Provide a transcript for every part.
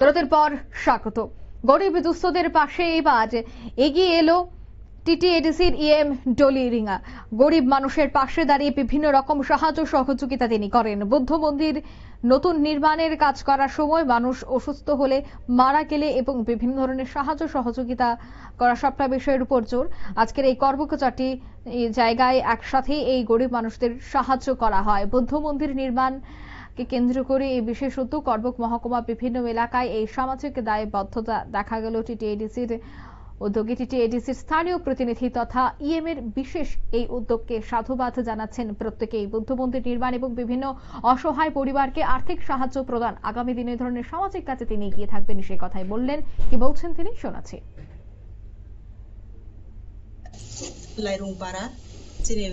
বিরতির পর স্বাগত। গরিব দুস্থদের পাশে এবার এগিয়ে এলো টিটিএডিসির ইএম ডলি রিঙা। গরিব মানুষের পাশে দাঁড়িয়ে বিভিন্ন রকম সাহায্য সহযোগিতা তিনি করেন। বুদ্ধ মন্দির নতুন নির্মাণের কাজ করার সময় মানুষ অসুস্থ হলে, মারা গেলে এবং বিভিন্ন ধরনের সাহায্য সহযোগিতা করা সবটা বিষয়ের উপর জোর। আজকের এই কর্মচারী জায়গায় একসাথে এই গরিব মানুষদের সাহায্য করা হয়। বুদ্ধ মন্দির নির্মাণ কে কেন্দ্র করে এই বিশেষ উদ্যোগ। করবুক মহকুমা বিভিন্ন এলাকায় এই সামাজিক দায়বদ্ধতা দেখা গেল টিটিএডিসির উদ্যোগে। টিটিএডিসির স্থানীয় প্রতিনিধি তথা ইএম এর বিশেষ এই উদ্যোগকে সাধুবাদ জানাচ্ছেন প্রত্যেকেই। বুদ্ধ মন্দির নির্মাণ এবং বিভিন্ন অসহায় পরিবারকে আর্থিক সাহায্য প্রদান, আগামী দিনে এই ধরনের সামাজিক কাজে তিনি এগিয়ে থাকবেন সে কথাই বললেন। কি বলছেন তিনি, শোনাচ্ছি। লাইরুংপাড়া চিনি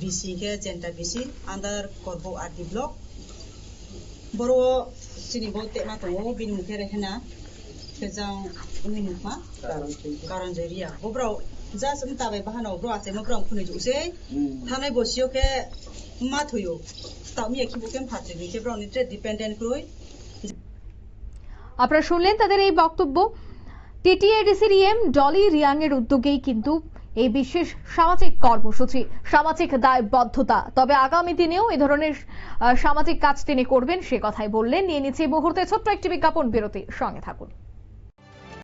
বিসি के जेंटा बिसि अंडर करबो आरडी ब्लॉक बरो चिनी बोते ना तो बिन मुखे रहना फेजां उनि मुखा कारण जरिया बोब्राव जा सम ताबे बहानाव ब्रो आसे मब्राव खुनै जुसे थानाय बसियो के माथुयो तावमी एखिबो केम फात्रे निके ब्राव निते डिपेंडेंट करुई। আপনারা শুনলেন তাদের এই বক্তব্য। টিটিএডিসির ইএম ডলি রিয়াং এর উদ্যোগেই কিন্তু এই বিশেষ সামাজিক কর্মসূচি, সামাজিক দায়বদ্ধতা। তবে আগামী দিনেও এই ধরনের সামাজিক কাজ তিনি করবেন সে কথাই বললেন। নিয়ে নিচ্ছে এই মুহূর্তে ছোট্ট একটি বিজ্ঞাপন বিরতি, সঙ্গে থাকুন।